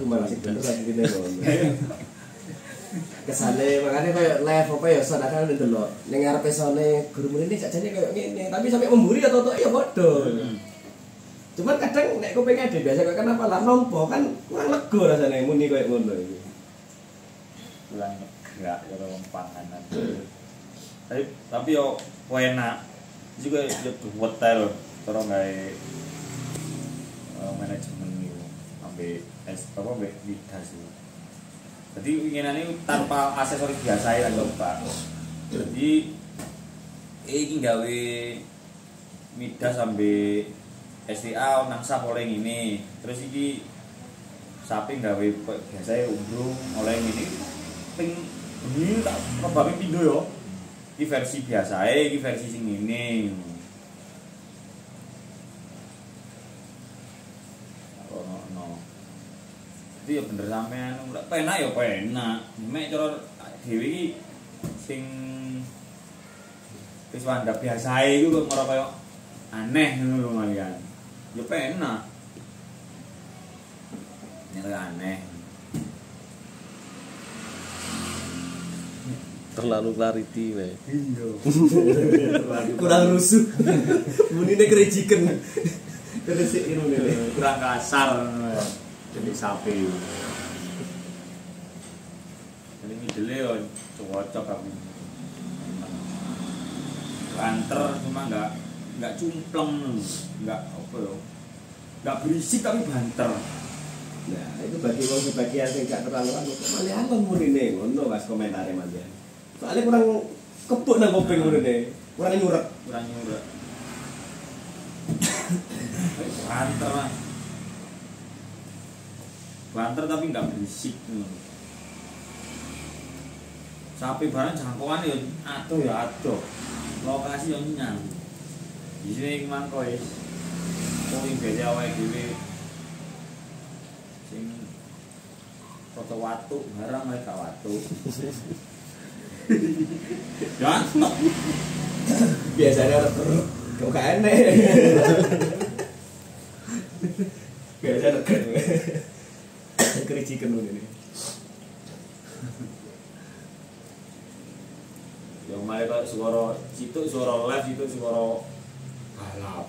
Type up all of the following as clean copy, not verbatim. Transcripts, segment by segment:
malah sing bener asline lho. Kesane makane koyo live apa ya sadar ndelok ning ngarepe sone guru mrene sakjane koyo ngene tapi sampe memburi atau ya padha. Cuman kadang nek kuping ade biasa kok kenapa lah nompo kan kurang lega rasane muni koyo ngono iki. Kurang gerak karo panganan. Tapi yo enak. Juga yo hotel cara gawe manajemen yo ambe apa mbek lidas. Jadi inginannya tanpa aksesoris biasa ya lho Pak. Jadi iki gawe midas sampai STA nang sap oleh ngene. Terus iki sapi gawe biasa umbrung oleh ngene. Ping ini tak kebabin pindho yo. Iki versi biasa iki versi sing ngene. Itu ya bener sampean lek penak ya penak. Mek cara dhewe iki sing wis wandha biasae iku kok ora kaya aneh ngono lho malian. Ya penak. Nek aneh. Terlalu clarity wae. Iya. Kurang rusuh. Munine kerejiken. Keresik ngono lho. Kurang kasar. Jadi sapi. Jadi midele yo cocok aku. Banter cuma enggak cumpleng, enggak apa yo. Enggak berisik tapi banter. Nah, itu bagi wong sebagian sing gak terlalu anu kok malah alon murine ngono Mas komentare Mas ya. Soale kurang kebuk nang kuping murine. Kurang nyurek. Banter lah. Banter tapi enggak berisik. Sapi barang jangkauan ya adoh. Lokasi yang nyang. Di sini mangko wis. Poin beda awake dhewe. Sing foto watu barang ae gak watu. Ya. Biasanya kok gak enek. Biasanya kericikan ini. Yang mereka suara situ suara live itu suara balap.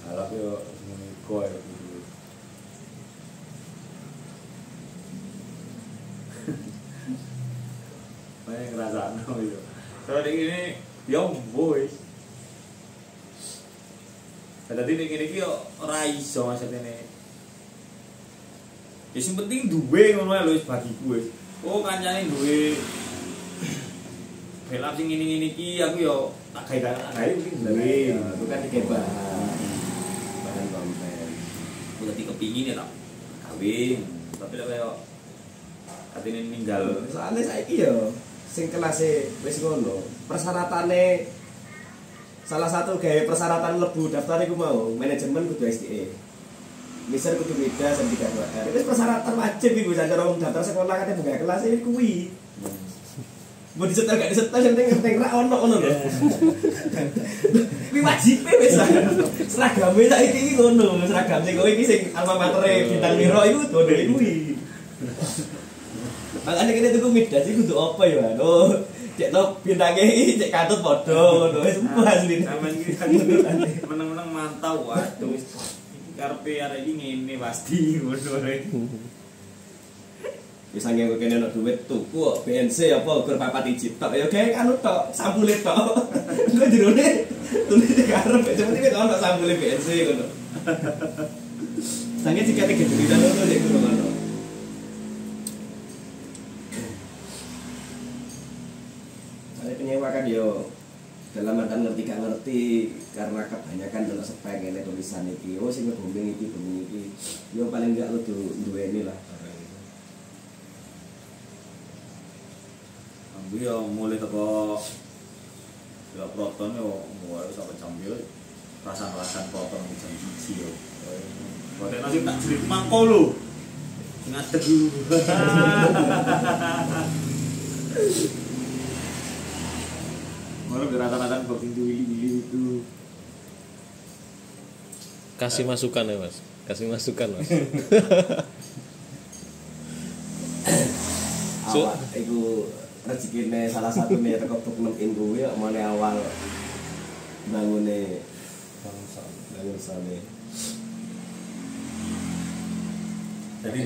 Balap yo meniko ya gitu. Banyak ngerasaan itu. Kalau di ini yo boys. Tadi ini yo ora iso maksudnya. Ya sing penting duwe ngono ae lho wis bagiku wis. Oh kancane duwe velap sing ngene-ngene iki aku yo tak gawe duwe. Itu kan dikek bahan konten. Berarti kepingin ya tak gawe. Tapi lek koyo atine ninggal. Soale saiki yo sing kelase wis ngono. Persyaratannya salah satu gawe persyaratan lebu daftar iku mau manajemen kudu SDE. Misal kudu beda sama 3R. Itu persyaratan wajib iku cara daftar sekolah kate buka kelas iki kuwi. Mau disetel gak disetel sing penting ra ono ngono lho. Kuwi wajib wis. Seragame saiki iki ngono, seragam sing kowe iki sing alma matere bintang Miro iku dodol kuwi. Makane kene tuku midas iki kudu apa ya? Oh, cek to bintange iki cek katut padha ngono wis semua asline. Sampeyan iki meneng-meneng mantau waduh wis karepe arek iki ngene pasti ngono rek. Wis sange kok kene ana duit tuku kok BNC apa ukur 4 iji tok ya gawe anu tok sampule tok. Engko jerone tulise karep cuma iki ono sampule BNC ngono. Sange sikate gedhe-gedhe ngono lek ngono. Ada penyewa kan yo dalam artian ngerti gak ngerti karena kebanyakan dalam spek ini tulisan iki oh sing bombing iki yo paling enggak lu duweni lah. Ambil yo mulai teko ya proton yo mulai sampai cambil rasan-rasan proton di jam 1 yo. Proton nasi tak jerit mangko lho. Ngadeg lu. Malah rata-rata boxing wili itu. Kasih masukan ya Mas. Kasih masukan, Mas. Awak iku rezekine salah satune teko buk 6 in kuwi omone awal bangune bangsane. Jadi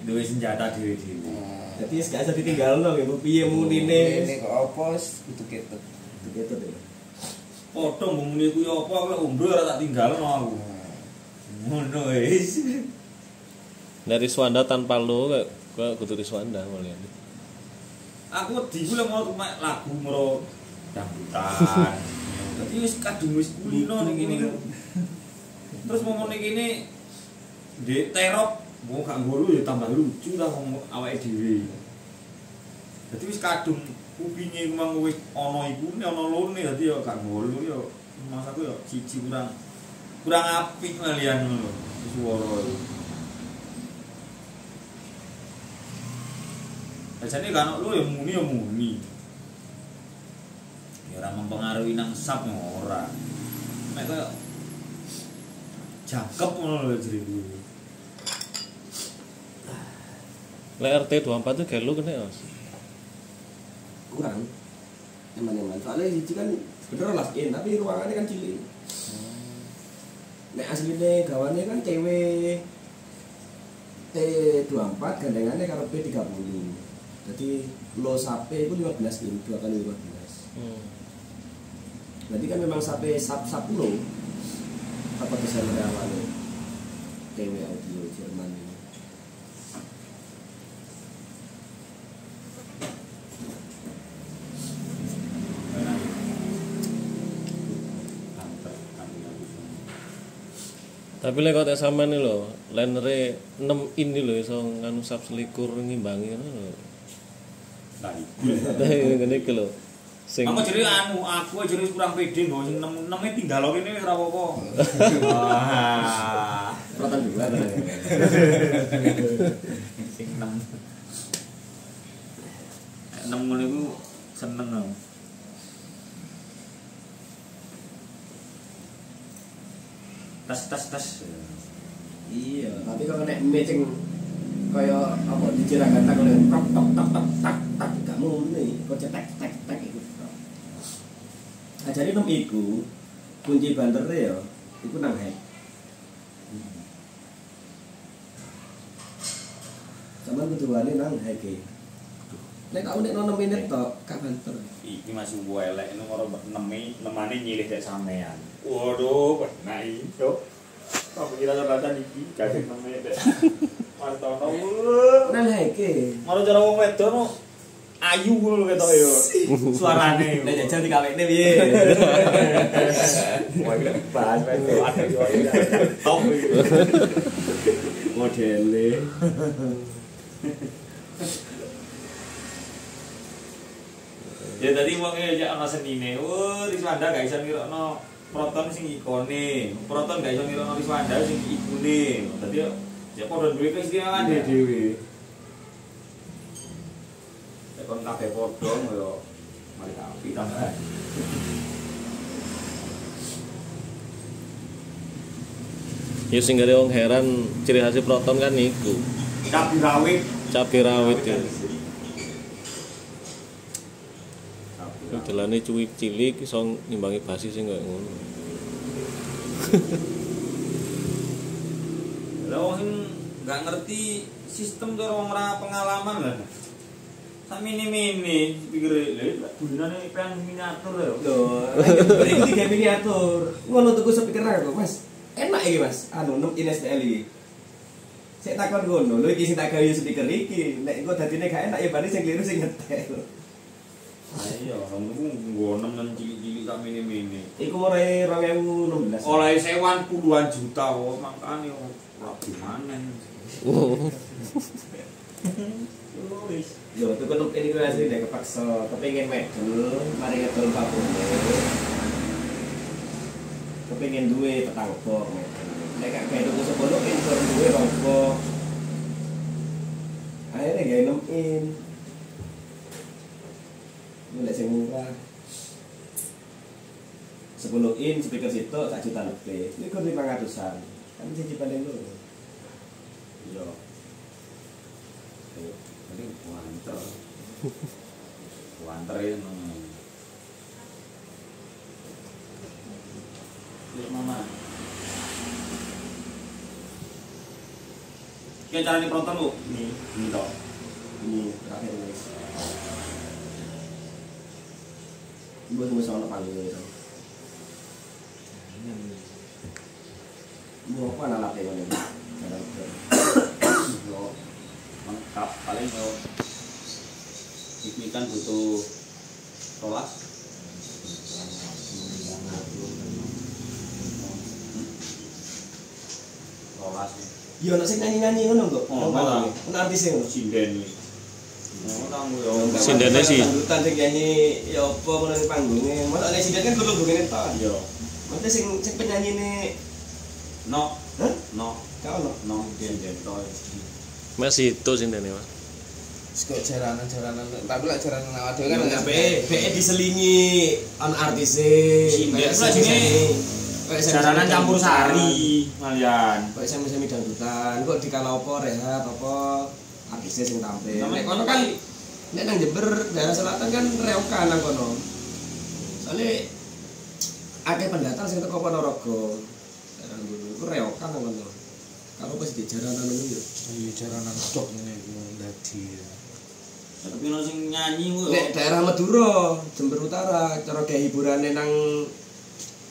duwe senjata dhewe-dhewe. Jadi wis gak iso ditinggalno nggih piye munine. Ini kok apa wis kudu ketut. Begitu deh. Padha muni kuwi apa kowe umbro ora tak tinggalno aku. Ngono wis. Dari Swanda tanpa lo kayak kudu Swanda mulyane. Aku wedi ku lek mau mek lagu mro dangdutan. Dadi wis kadung wis kulino ning kene. Terus momone kene ndek terop mau gak ngolu ya tambah lucu lah ngomong awake dhewe. Dadi wis kadung kupinge ku mang wis ana ikune ana lone dadi ya gak ngolu ya masaku ya siji kurang apik malian ngono suara itu. Biasanya kan lu ya muni. Ya ora mempengaruhi nang sap ora. Nek koyo jangkep ngono lho jeriku. Lek RT24 itu kayak lu kena, Mas. Kurang. Eman-eman. Soalnya siji kan bener lah tapi ruangannya kan cilik. Nek asline gawane kan cewek T24 gandengannya karo B30. Jadi lo sape itu 15 in, 2 kali 15. Berarti kan memang sape sap lo apa bisa awalnya TW audio Jerman ini. Tapi lek kok sampean iki lho, lenere 6 in iki lho iso nganu sub selikur ngimbangi ngono lho. Nah, Ngene iki lho. Sing aku jere aku jere kurang pede nggo sing 6 e tinggal kene ora apa-apa. Wah. Proton juga kan. Sing 6. 6 ngono iku seneng aku. Tas. Iya, tapi kalau nek matching kaya apa dicirakan tak oleh tak gak muni, kok cetek iku. Ajare nom iku kunci bantere ya iku nang hack. Sampeyan kudu wani nang hack e. Nek kau nek 6 menit tok gak banter. Iki masih gua elek nomor 6-e nyilih dek sampean. Waduh, penak iki. Kamu kira ternyata iki gak 6-e dek. Mantono. Nang hack e. Maro cara wong wedok ayu ngono ketok yo. Suarane. Nek jajal dikawekne piye? Wah, iki bahas wedok ada yo. Top iki. Modele. Ya tadi wonge aja ana senine. Oh, Riswanda gak iso ngirokno proton sing ikone. Proton gak iso ngirokno Riswanda sing ikune. Dadi ya padha duwe keistimewaan dhewe. Nek kon kabeh padha yo mari kapi tambah. ya sing gare wong heran ciri khas proton kan niku. Cabai rawit. Cabai rawit ya. Delane cuwik cilik iso nimbangi basi sing koyo ngono. Lah wong sing gak ngerti sistem to wong ora pengalaman lah. Sak mini-mini pikir lha gunane pengen miniatur lho. Lho, iki tiga miniatur. Ngono tuku speaker kok, Mas. Enak iki, Mas. Anu 6 in STL iki. Sik takon ngono, lho iki sing tak gawe speaker iki. Nek engko dadine gak enak ya berarti sing kliru sing nyetel. Ayo, kamu nggo nemen cilik-cilik sak mini-mini. Iku mulai 2016. Oleh sewan puluhan juta kok makane ora gimana. Yo, tuku nuk ini gue asli deh kepaksa kepingin medal, mari ngedol Papune. Kepingin duwe petang bok medal. Nek gak gawe tuku 10 in baru duwe rombok. Akhirnya gawe 6 in. Mulai sing murah. 10 in speaker situ 1 juta lebih. Ini kok 500-an. Kan siji banding lho. Iya. Ini wanter. Wanter ya nang. Ya mama. Kayak cara diproton Bu. Ini toh. Ini terakhir guys. Ibu semua soal panggung ini. Ibu apa alatnya ini? Yo lengkap paling yo piknikan butuh rolas. Rolas. Iya, ono sing nyanyi-nyanyi ngono kok. Oh, ora. Ono artis ngono. Sinden iki. Oh, tamu yo. Sindene sih. Dangdutan sing nyanyi ya apa ngono ning panggunge. Mosok nek sinden kan kudu ngene to. Yo. Mate sing penyanyine No. hah? No. Ka ono. No sinden to. Masih itu sindene Mas. Kok jaranan-jaranan tapi lek jaranan awak dhewe kan Kan BE diselingi on artise. Sinden ku jenenge jaranan campur sari malian. Kok semi-semi dangdutan, kok dikala apa rehat apa artisnya sing tampil. Nek kono kan nek nang Jember daerah selatan kan reokan nang kono. Soale akeh pendatang sing teko Ponorogo. Daerah dulu iku reokan nang kono. Kalau pas di jaranan ngono yo. iya jaranan stok ngene iku dadi. Tapi ono sing nyanyi ku. Nek daerah Madura, Jember Utara, cara kayak hiburane nang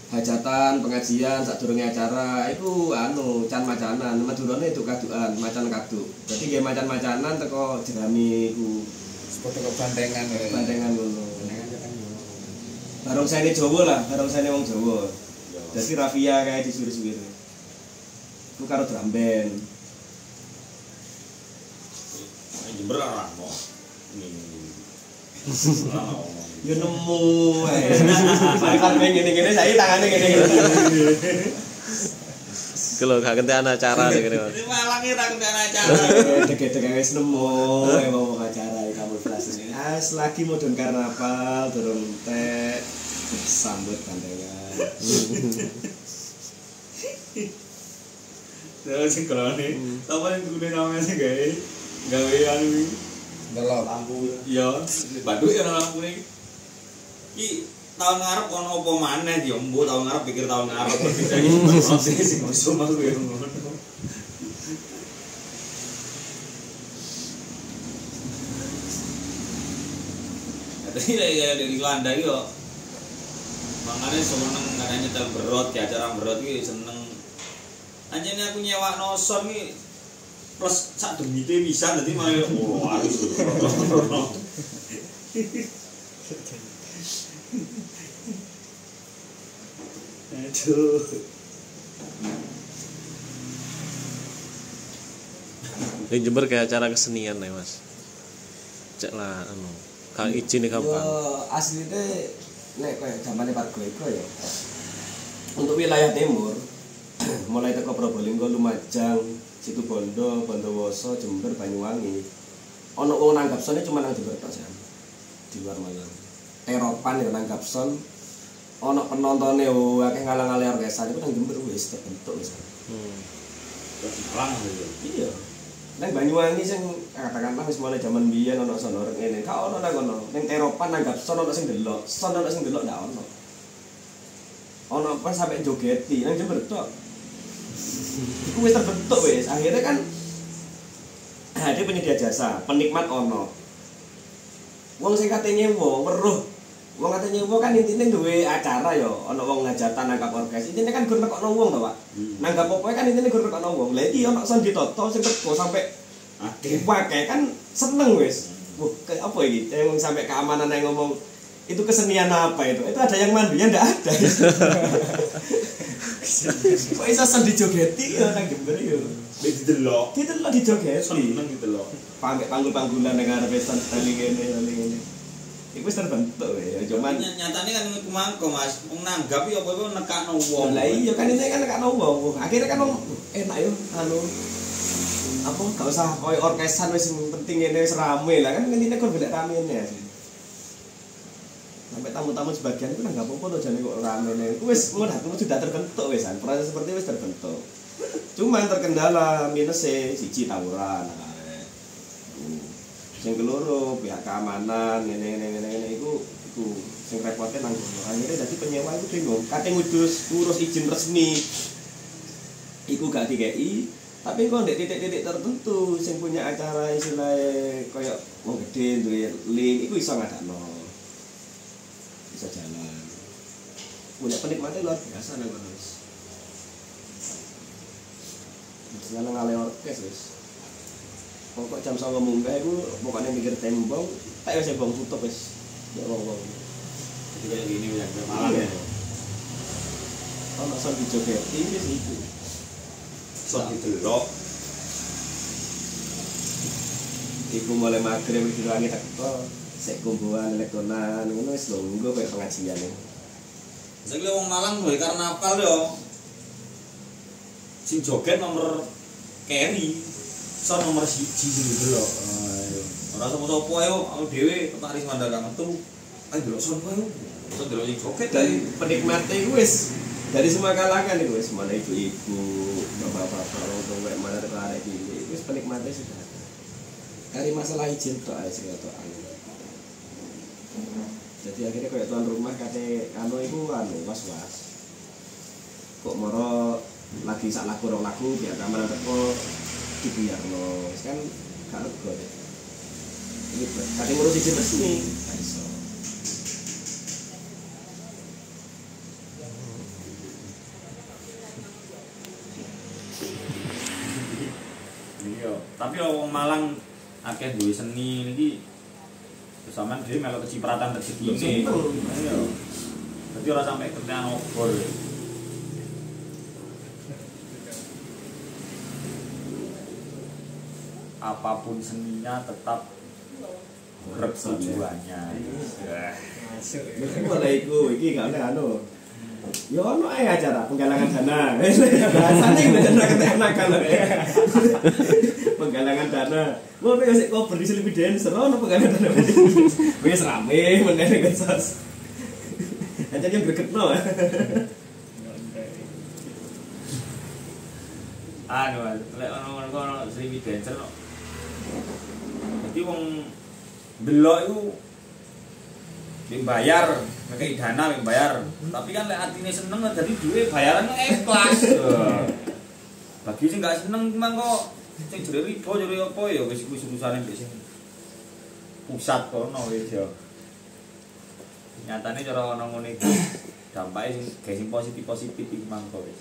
hajatan, pengajian, sadurunge acara iku anu can macanan. Madurane itu kadukan, macan kaduk. Dadi nggih macan-macanan teko jerami iku Seperti kebandengan ya. bandengan ngono. Barongsane Jawa lah, barongsane wong Jawa. Dadi rafia kayak disuwir-suwir. Iku karo drum band. Jember ora ono. Yo nemu ae. Kan ngene-ngene saiki tangane ngene-ngene. Itu lho gak kentean acara nih Mas. Ini malange ra kena acara. Deg-deg wis nemu mau acara kamuflase ini. Lagi modern karnaval durung tek sambut bandengan. Terus sing kelone, sapa sing gune namanya sing gawe anu iki? Delok Lampu. Iya, Bandung ya lampu iki. Ki tahun ngarep ono apa maneh ya mbo tahun ngarep pikir tahun ngarep proses sing musuh aku ya ngono. Tapi dari Belanda yo makanya seneng kadang nyetel berot di acara berot iki seneng anjene aku nyewakno son iki plus sak demite bisa dadi malah harus aduh Di Jember kayak acara kesenian nih Mas. Cek lah anu. Kang izin nih gampang. Yo asline nek koyo zamane Pak Goiko ya. Untuk wilayah timur mulai teko Probolinggo, Lumajang, Situbondo, Bondowoso, Jember, Banyuwangi. Ono wong nanggap sone cuma nang Jember tok jan. Di luar Malang. Teropan ya nanggap son. Ono penontone akeh ngalang-alang orkesan iku nang Jember wis terbentuk wis. Lang gitu. Iya. Nang Banyuwangi sing katakanlah wis mulai jaman biyen ono sono ngene. Ka ono nang kono. Ning Teropan nanggap son ono sing delok. Son ono sing delok ndak ono. Ono pas sampe jogeti nang Jember tok. Iku wis terbentuk wis. Akhirnya kan ada penyedia jasa, penikmat ono. Wong sing kate nyewa, weruh. Wong kate nyewa kan intine duwe acara ya, ono wong ngajatan nangkap orkes. Intine kan gur nekokno wong to, Pak. Nanggap apa kan intine gur nekokno wong. Lah iki ono son ditoto sing teko sampe akeh kan seneng wis. Wah, kayak apa iki? Yang sampai keamanan yang ngomong itu kesenian apa itu? Itu ada yang mandunya ndak ada. Kok iso son dijogeti ya nang Jember yo. Didelok. Didelok dijogeti. Seneng didelok. Panggul-panggulan ning ngarepe son tali ngene. Iku wis terbentuk ya, cuman nyatane kan iku mangko Mas, wong nanggap ya apa iku nekakno wong. lah iya kan ini kan nekakno wong. Akhirnya kan wong enak yo anu apa gak usah koyo orkesan wis penting ngene wis rame lah kan intine kon golek ramene sih. Sampai tamu-tamu sebagian itu nggak apa-apa tuh jane kok rame. Iku wis sudah terbentuk wis, proses seperti wis terbentuk. Cuman terkendala minusnya siji tawuran. Sing keloro pihak keamanan ngene iku sing repotnya nang akhirnya dadi penyewa iku bingung. Kate ngurus izin resmi iku gak dikei, tapi kok ndek titik-titik tertentu sing punya acara istilahnya koyo wong gede duwe link iku iso ngadakno. Bisa jalan. Punya penikmatnya luar biasa nang kono wis. Jalan ngale orkes wis. Pokok jam 09.00 munggah iku pokoknya mikir tembong, tak wis bong tutup wis. Ya wong-wong. Jadi kayak gini yang malam ya. Ono son dijogeti wis iku. Son didelok. Iku mulai magrib iki langit teko, sik kumpulan elektronan ngono wis lungguh koyo pengajian. Saiki wong Malang duwe karnaval yo. Sing joget nomor carry, son nomor 1 sing delok. Ayo. Ora sapa-sapa ayo aku dhewe ketaris mandang metu. Ayo delok son kowe. Son delok sing joget Dan penikmatnya iku wis dari semua kalangan iku wis mana ibu-ibu, bapak-bapak, orang tua, mana arek cilik, wis penikmatnya sudah ada. Kari masalah izin tok ae sing tok anu. Jadi akhirnya kayak tuan rumah kate anu iku was-was. Kok moro lagi sak lagu rong lagu biar kamar teko dibuyarno. Kan gak lega deh. Ini kate ngurus izin resmi, gak iso. iya, tapi wong Malang akeh duwe seni niki sampean dhewe melu kecipratan rezeki ini. Iya. Dadi ora sampe ketean obor. Apapun seninya tetap urip tujuannya. Mulai iku iki gak oleh anu. Ya ono ae acara penggalangan dana. Bahasane bener ketenakan. Penggalangan dana. Ngono ya sik cover di Sleepy Dancer ono penggalangan dana. Wis rame meneh kesos. Aja yang gregetno. Anu, lek ono Sleepy Dancer. Dadi wong delok iku bayar, ngekei dana bayar. Tapi kan lek atine seneng dadi duwe bayaran ikhlas. Bagi sing gak seneng mangko sing jere riba jere apa ya wis kuwi urusane mbek sing pusat kono wis ya. Nyatane cara ono ngene iki dampake sing positif iki mangko wis.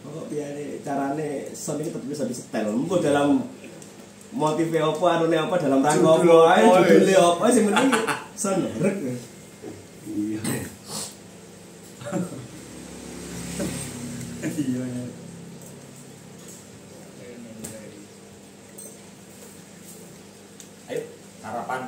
Kok biare carane son iki tetep bisa disetel. Engko dalam motif apa anune apa dalam rangka apa ae judule apa sing penting son rek. Iya. Iya. Ayo sarapan.